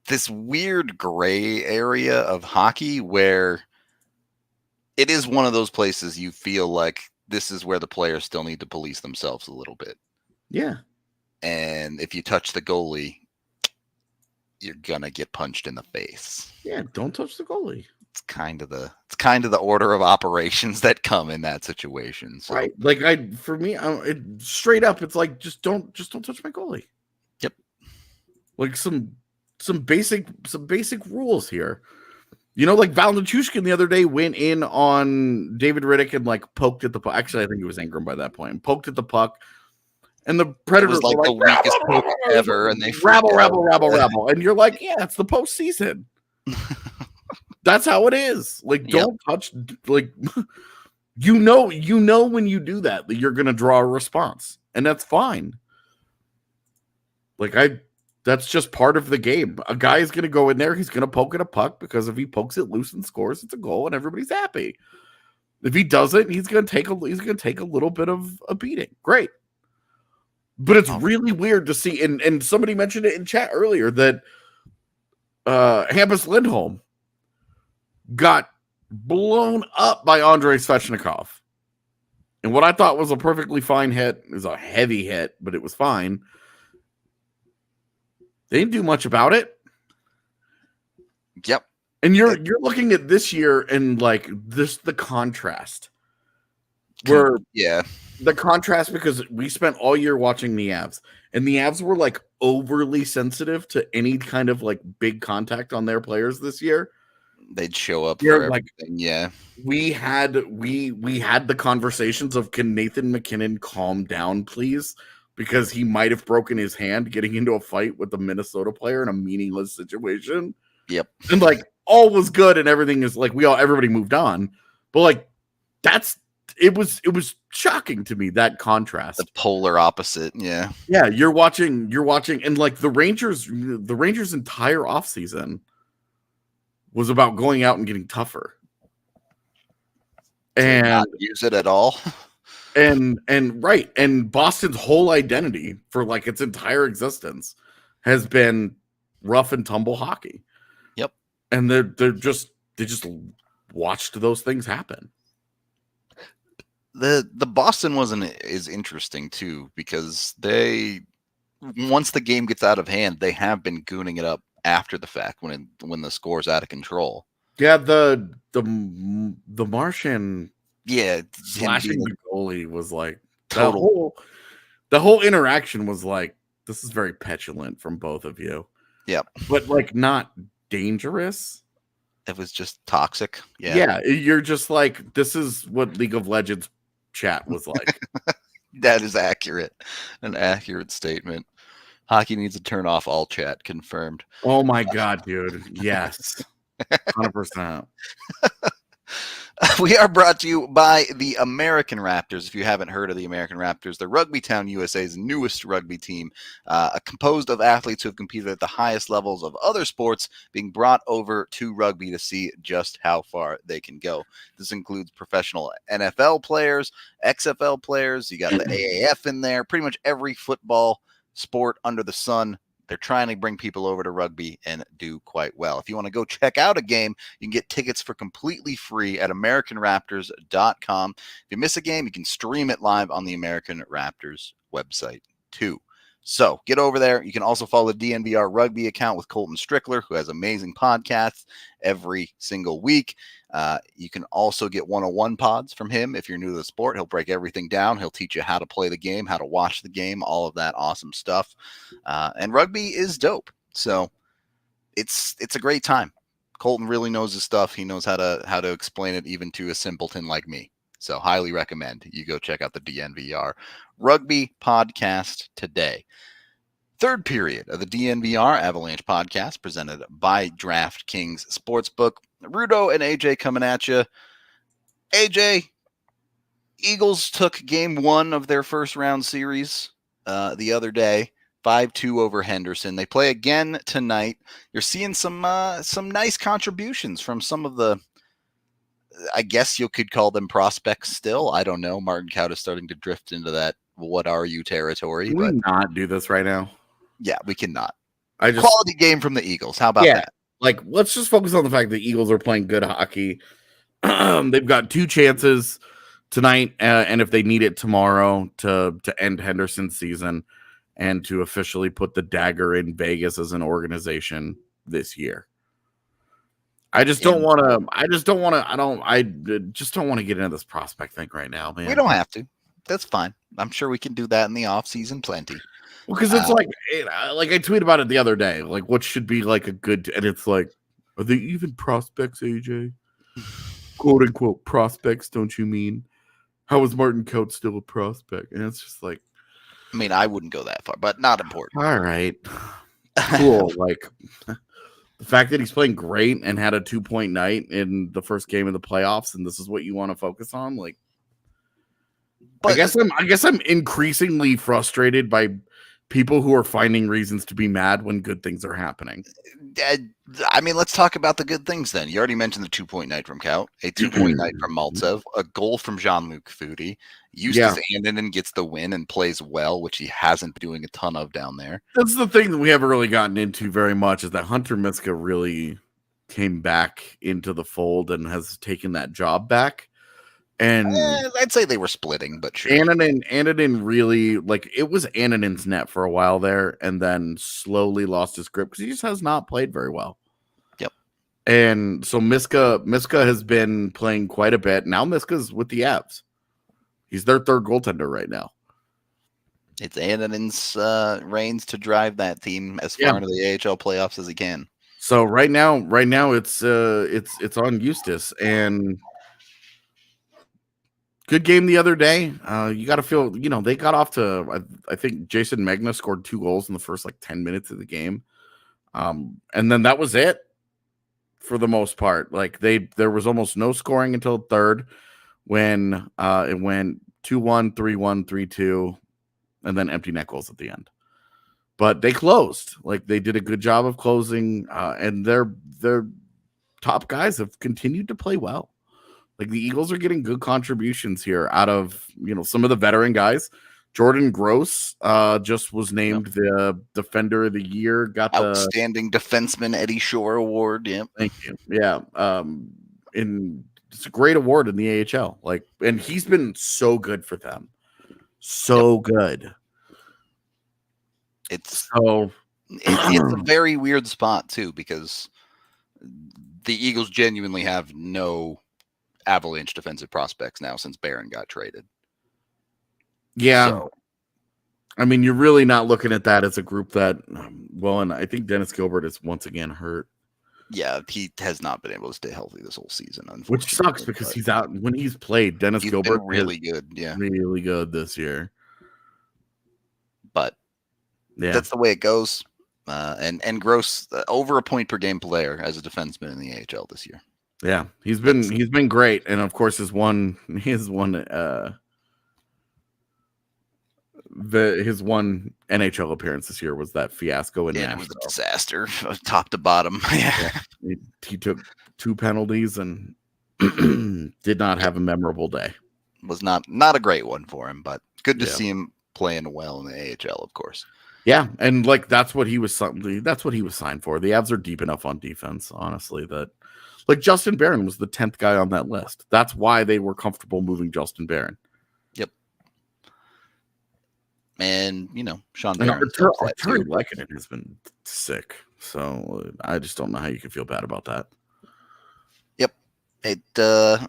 Speaker 1: this weird gray area of hockey where it is one of those places you feel like this is where the players still need to police themselves a little bit.
Speaker 2: Yeah.
Speaker 1: And if you touch the goalie, you're gonna get punched in the face.
Speaker 2: Yeah, don't touch the goalie.
Speaker 1: It's kind of the order of operations that come in that situation. So.
Speaker 2: Right. Like straight up, it's like just don't touch my goalie.
Speaker 1: Yep.
Speaker 2: Like some basic rules here. You know, like Val Nichushkin the other day went in on David Riddick and like poked at the puck. Actually, I think it was Ingram by that point. And poked at the puck. And the Predators
Speaker 1: was like the weakest poke ever, and they
Speaker 2: rabble. And you're like, yeah, it's the postseason. That's how it is. Like, don't touch. Like, you know, when you do that you're gonna draw a response, and that's fine. Like, That's just part of the game. A guy is going to go in there. He's going to poke at a puck because if he pokes it loose and scores, it's a goal and everybody's happy. If he doesn't, he's going to take a little bit of a beating. Great. But it's really weird to see. And somebody mentioned it in chat earlier that Hampus Lindholm got blown up by Andrei Svechnikov. And what I thought was a perfectly fine hit, it was a heavy hit, but it was fine. They didn't do much about it.
Speaker 1: Yep.
Speaker 2: And you're looking at this year and like the contrast. Where the contrast, because we spent all year watching the Avs, and the Avs were like overly sensitive to any kind of like big contact on their players this year.
Speaker 1: They'd show up for
Speaker 2: like,
Speaker 1: everything. Yeah.
Speaker 2: We had the conversations of, can Nathan MacKinnon calm down, please? Because he might have broken his hand getting into a fight with the Minnesota player in a meaningless situation.
Speaker 1: Yep.
Speaker 2: And like all was good and everything is like everybody moved on. But like it was shocking to me, that contrast.
Speaker 1: The polar opposite. Yeah.
Speaker 2: Yeah, you're watching and like the Rangers entire offseason was about going out and getting tougher. And
Speaker 1: not use it at all.
Speaker 2: And right. And Boston's whole identity for like its entire existence has been rough and tumble hockey.
Speaker 1: Yep.
Speaker 2: And they just watched those things happen.
Speaker 1: The Boston is interesting too, because once the game gets out of hand, they have been gooning it up after the fact when the score's out of control.
Speaker 2: Yeah, the Martian slashing the goalie was like total. The whole interaction was like, this is very petulant from both of you.
Speaker 1: Yeah,
Speaker 2: but like not dangerous.
Speaker 1: It was just toxic.
Speaker 2: Yeah, you're just like, this is what League of Legends chat was like.
Speaker 1: That is accurate. An accurate statement. Hockey needs to turn off all chat. Confirmed.
Speaker 2: Oh my God, dude. Yes. 100%.
Speaker 1: We are brought to you by the American Raptors. If you haven't heard of the American Raptors, they're Rugby Town USA's newest rugby team, composed of athletes who have competed at the highest levels of other sports, being brought over to rugby to see just how far they can go. This includes professional NFL players, XFL players. You got the AAF in there, pretty much every football sport under the sun. They're trying to bring people over to rugby and do quite well. If you want to go check out a game, you can get tickets for completely free at AmericanRaptors.com. If you miss a game, you can stream it live on the American Raptors website too. So get over there. You can also follow the DNVR Rugby account with Colton Strickler, who has amazing podcasts every single week. You can also get 101 pods from him if you're new to the sport. He'll break everything down. He'll teach you how to play the game, how to watch the game, all of that awesome stuff. And rugby is dope. So it's a great time. Colton really knows his stuff. He knows how to explain it even to a simpleton like me. So highly recommend you go check out the DNVR Rugby Podcast today. Third period of the DNVR Avalanche Podcast, presented by DraftKings Sportsbook. Rudo and AJ coming at you. AJ, Eagles took game one of their first round series the other day, 5-2 over Henderson. They play again tonight. You're seeing some nice contributions from some of the, I guess you could call them prospects still. I don't know. Martin Kaut is starting to drift into that what are you territory.
Speaker 2: Can we not do this right now?
Speaker 1: Yeah, we cannot. Quality game from the Eagles. How about that?
Speaker 2: Like, let's just focus on the fact that the Eagles are playing good hockey. They've got 2 chances tonight, and if they need it tomorrow to end Henderson's season and to officially put the dagger in Vegas as an organization this year. I just don't want to get into this prospect thing right now, man.
Speaker 1: We don't have to. That's fine. I'm sure we can do that in the off season plenty.
Speaker 2: Well, because it's like I tweeted about it the other day, like what should be like a good, and it's like, are they even prospects, AJ? Quote unquote prospects, don't you mean? How is Martin Kaut still a prospect? And it's just like,
Speaker 1: I mean, I wouldn't go that far, but not important.
Speaker 2: All right, cool. Like the fact that he's playing great and had a 2-point night in the first game of the playoffs, and this is what you want to focus on, like. But I guess I'm increasingly frustrated by people who are finding reasons to be mad when good things are happening.
Speaker 1: I mean, let's talk about the good things then. You already mentioned the 2-point night from Kaut, a 2-point night from Maltsev, a goal from Jean-Luc Foudy. Eustace Annunen gets the win and plays well, which he hasn't been doing a ton of down there.
Speaker 2: That's the thing that we haven't really gotten into very much, is that Hunter Miska really came back into the fold and has taken that job back. And
Speaker 1: I'd say they were splitting, but sure.
Speaker 2: Annunen really, like, it was Annunen's net for a while there, and then slowly lost his grip because he just has not played very well.
Speaker 1: Yep.
Speaker 2: And so Miska has been playing quite a bit. Now Miska's with the Avs. He's their third goaltender right now.
Speaker 1: It's Annunen's reins to drive that team as far into the AHL playoffs as he can.
Speaker 2: So right now it's on Eustace, and good game the other day. You got to feel, they got off to, I think Jason Megna scored 2 goals in the first 10 minutes of the game. And then that was it for the most part. There was almost no scoring until third, when it went 2-1, 3-1, 3-2, and then empty net goals at the end. But they closed. They did a good job of closing, and their top guys have continued to play well. The Eagles are getting good contributions here out of, some of the veteran guys. Jordan Gross just was named the Defender of the Year. Got the
Speaker 1: Outstanding Defenseman Eddie Shore Award. Yeah,
Speaker 2: thank you. Yeah, it's a great award in the AHL. And he's been so good for them. So good.
Speaker 1: It's a very weird spot too, because the Eagles genuinely have no Avalanche defensive prospects now since Barron got traded.
Speaker 2: Yeah.
Speaker 1: So,
Speaker 2: I mean, you're really not looking at that as a group that, and I think Dennis Gilbert is once again hurt.
Speaker 1: Yeah, he has not been able to stay healthy this whole season,
Speaker 2: which sucks because he's out. When he's played, Dennis Gilbert
Speaker 1: really good. Yeah,
Speaker 2: really good this year.
Speaker 1: But that's the way it goes. And Gross, over a point per game player as a defenseman in the AHL this year.
Speaker 2: Yeah, he's been great, and of course his one NHL appearance this year was that fiasco in Nashville.
Speaker 1: It was a disaster, top to bottom.
Speaker 2: He took 2 penalties and did not have a memorable day.
Speaker 1: Was not a great one for him, but good to see him playing well in the AHL, of course.
Speaker 2: Yeah, and that's what he was signed for. The Avs are deep enough on defense, honestly, that Justin Barron was the 10th guy on that list. That's why they were comfortable moving Justin Barron.
Speaker 1: Yep. And, Sean
Speaker 2: Barron.
Speaker 1: Arturi
Speaker 2: Lehkonen has been sick, so I just don't know how you can feel bad about that.
Speaker 1: Yep. The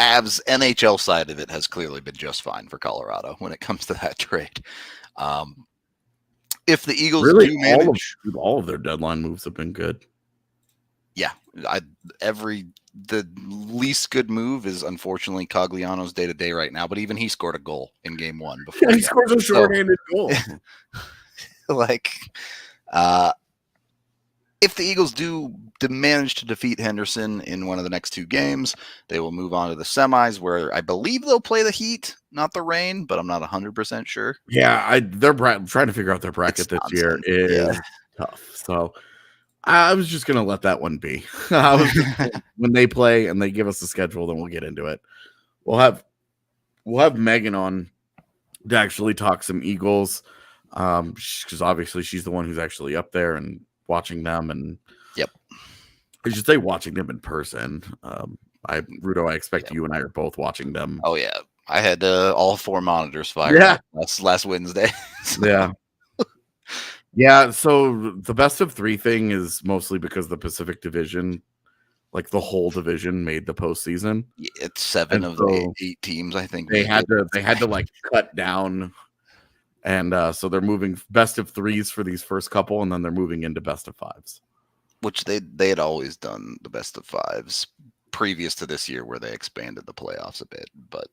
Speaker 1: Avs NHL side of it has clearly been just fine for Colorado when it comes to that trade. If the Eagles do manage,
Speaker 2: all of their deadline moves have been good.
Speaker 1: Yeah, the least good move is unfortunately Cogliano's day to day right now. But even he scored a goal in game 1 before
Speaker 2: he scores a shorthanded goal.
Speaker 1: If the Eagles do manage to defeat Henderson in one of the next 2 games, they will move on to the semis, where I believe they'll play the Heat, not the Reign, but I'm not 100% sure.
Speaker 2: Yeah, they're trying to figure out their bracket this year is tough. So I was just going to let that one be. When they play and they give us the schedule, then we'll get into it. We'll have Megan on to actually talk some Eagles, because obviously she's the one who's actually up there and watching them, and I should say watching them in person. Rudo, I expect you and I are both watching them.
Speaker 1: Oh yeah, I had all 4 monitors fired last Wednesday.
Speaker 2: Yeah. So the best of 3 thing is mostly because the Pacific Division, the whole division, made the postseason.
Speaker 1: It's 7 of the 8 teams. I think
Speaker 2: they had to cut down. And so they're moving best of 3s for these first couple, and then they're moving into best of 5s.
Speaker 1: Which they had always done the best of 5s previous to this year, where they expanded the playoffs a bit. But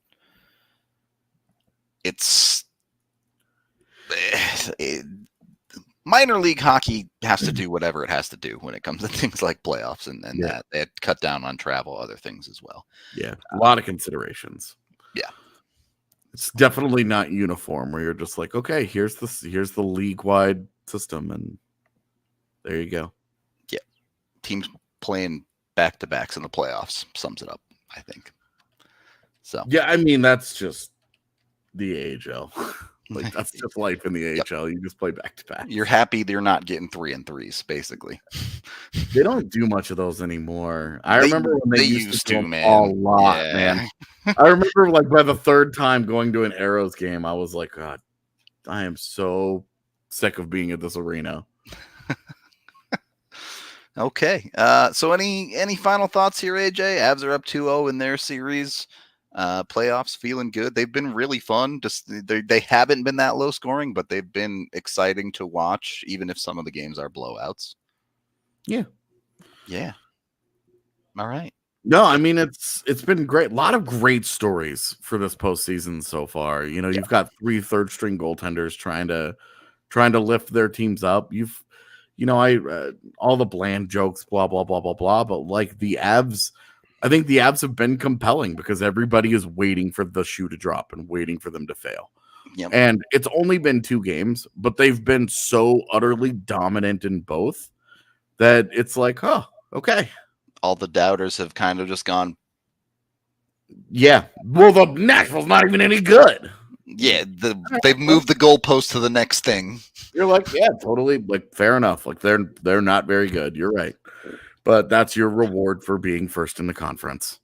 Speaker 1: minor league hockey has to do whatever it has to do when it comes to things like playoffs, and that they had cut down on travel, other things as well.
Speaker 2: Yeah, a lot of considerations.
Speaker 1: Yeah.
Speaker 2: It's definitely not uniform where you're just like, okay, here's the league-wide system, and there you go.
Speaker 1: Yeah. Teams playing back-to-backs in the playoffs sums it up, I think. So
Speaker 2: yeah, I mean, that's just the AHL. Like, that's just life in the AHL. You just play back-to-back.
Speaker 1: You're happy they're not getting 3-3s, basically.
Speaker 2: They don't do much of those anymore. I remember when they used to do
Speaker 1: man.
Speaker 2: a lot, man. I remember, like, by the third time going to an Arrows game, I was like, God, I am so sick of being at this arena.
Speaker 1: Okay. So any final thoughts here, AJ? Avs are up 2-0 in their series. Playoffs feeling good. They've been really fun. Just they haven't been that low scoring, but they've been exciting to watch, even if some of the games are blowouts.
Speaker 2: Yeah.
Speaker 1: All right.
Speaker 2: No, I mean, it's been great. A lot of great stories for this postseason so far. You know, you've got 3 third-string goaltenders trying to lift their teams up. All the bland jokes, blah blah blah blah blah. But like the Avs, I think the Avs have been compelling because everybody is waiting for the shoe to drop and waiting for them to fail.
Speaker 1: Yep.
Speaker 2: And it's only been 2 games, but they've been so utterly dominant in both that it's like, oh, okay.
Speaker 1: All the doubters have kind of just gone.
Speaker 2: Yeah. Well, the Nashville's not even any good.
Speaker 1: Yeah, they've moved the goalpost to the next thing.
Speaker 2: You're like, yeah, totally. Like, fair enough. Like, they're not very good. You're right. But that's your reward for being first in the conference.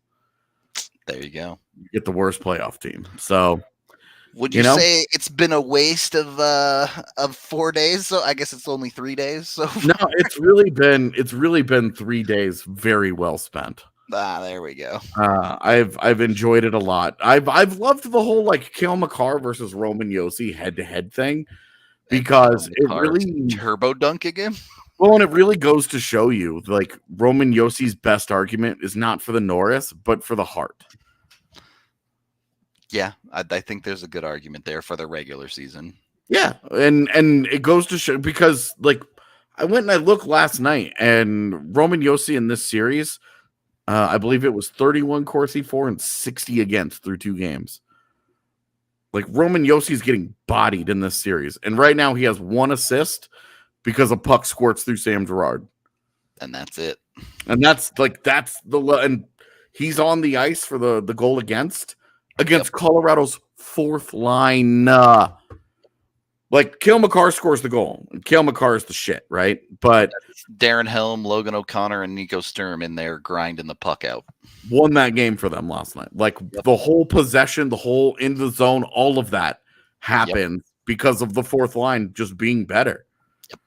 Speaker 1: There you go.
Speaker 2: You get the worst playoff team. So,
Speaker 1: would you say it's been a waste of 4 days? So I guess it's only 3 days. So
Speaker 2: no, it's really been 3 days very well spent.
Speaker 1: There we go.
Speaker 2: I've enjoyed it a lot. I've loved the whole like Cale Makar versus Roman Josi head-to-head thing because it really
Speaker 1: turbo dunk again.
Speaker 2: Well, and it really goes to show you like Roman Josi's best argument is not for the Norris, but for the Hart.
Speaker 1: Yeah, I think there's a good argument there for the regular season.
Speaker 2: Yeah, and it goes to show because like I went and I looked last night, and Roman Josi in this series, I believe it was 31 Corsi for and 60 against through 2 games. Like Roman Josi's getting bodied in this series, and right now he has 1 assist because a puck squirts through Sam Girard,
Speaker 1: and that's it.
Speaker 2: And that's and he's on the ice for the goal against Colorado's 4th line. Like Cale Makar scores the goal. Cale Makar is the shit, right? But
Speaker 1: Darren Helm, Logan O'Connor, and Nico Sturm in there grinding the puck out.
Speaker 2: Won that game for them last night. Like the whole possession, the whole in the zone, all of that happened because of the 4th line just being better.
Speaker 1: Yep.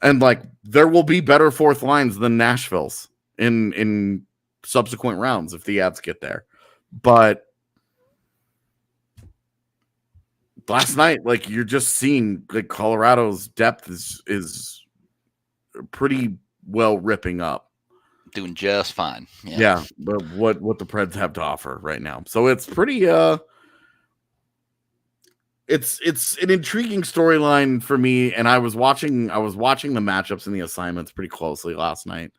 Speaker 2: And like there will be better 4th lines than Nashville's in subsequent rounds if the Avs get there. But last night, like you're just seeing like Colorado's depth is pretty well ripping up.
Speaker 1: Doing just fine.
Speaker 2: Yeah, but what the Preds have to offer right now. So it's pretty it's an intriguing storyline for me. And I was watching the matchups and the assignments pretty closely last night.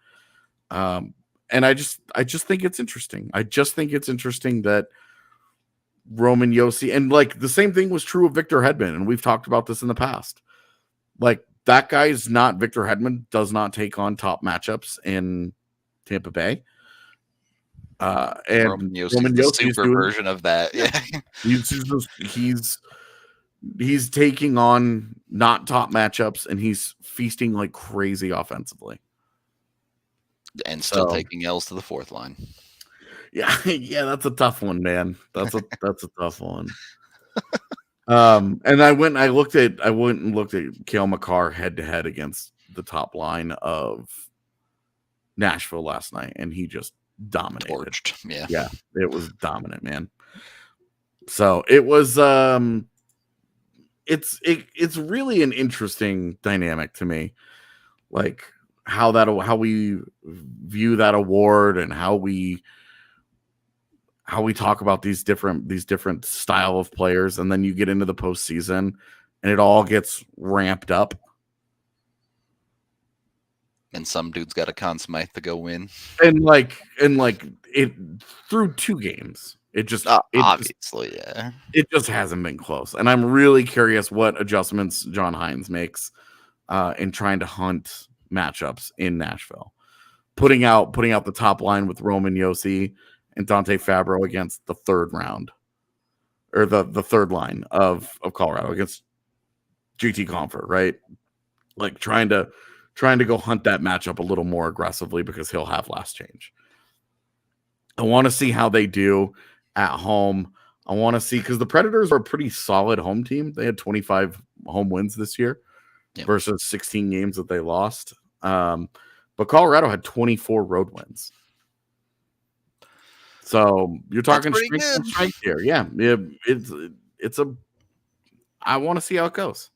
Speaker 2: And I just think it's interesting. I just think it's interesting that Roman Josi, and like the same thing was true of Victor Hedman, and we've talked about this in the past. Like that guy's not Victor Hedman, does not take on top matchups in Tampa Bay. And
Speaker 1: Roman Josi super version of that. Yeah,
Speaker 2: he's taking on not top matchups, and he's feasting like crazy offensively,
Speaker 1: and still taking L's to the 4th line.
Speaker 2: Yeah, that's a tough one, man. That's a tough one. And I went and looked at Cale Makar head to head against the top line of Nashville last night, and he just dominated.
Speaker 1: Torched.
Speaker 2: Yeah, it was dominant, man. So it was it's really an interesting dynamic to me, like how we view that award and how we talk about these different style of players, and then you get into the postseason and it all gets ramped up.
Speaker 1: And some dude's got a Conn Smythe to go win.
Speaker 2: And like it through 2 games,
Speaker 1: Obviously, yeah.
Speaker 2: It just hasn't been close. And I'm really curious what adjustments John Hines makes in trying to hunt matchups in Nashville. Putting out the top line with Roman Josi and Dante Fabro against the third round. Or the third line of Colorado against GT Comfort, right? Like trying to go hunt that matchup a little more aggressively because he'll have last change. I want to see how they do at home. I want to see, because the Predators are a pretty solid home team. They had 25 home wins this year versus 16 games that they lost. But Colorado had 24 road wins. So you're talking strength here. Yeah. I want to see how it goes.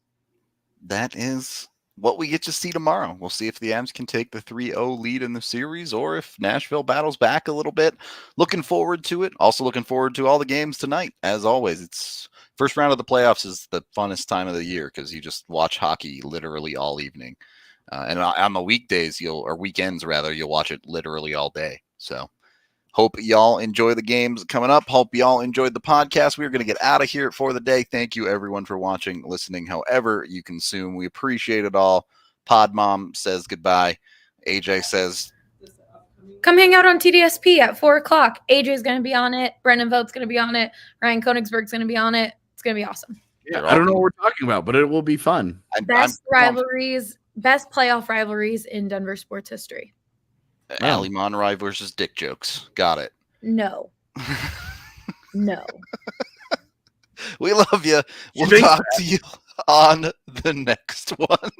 Speaker 1: That is what we get to see tomorrow. We'll see if the Avs can take the 3-0 lead in the series or if Nashville battles back a little bit. Looking forward to it. Also looking forward to all the games tonight. As always, it's first round of the playoffs is the funnest time of the year because you just watch hockey literally all evening. And on the weekdays, weekends rather, you'll watch it literally all day. So hope y'all enjoy the games coming up. Hope y'all enjoyed the podcast. We're going to get out of here for the day. Thank you, everyone, for watching, listening, however you consume. We appreciate it all. Pod Mom says goodbye. AJ says,
Speaker 5: come hang out on TDSP at 4:00. AJ's going to be on it. Brendan Vogt's going to be on it. Ryan Koenigsberg's going to be on it. It's going to be awesome.
Speaker 2: Yeah, I don't know what we're talking about, but it will be fun.
Speaker 5: Best playoff rivalries in Denver sports history.
Speaker 1: Ali Monroy versus Dick Jokes. Got it.
Speaker 5: No. No.
Speaker 1: We love you. We'll talk to you on the next one.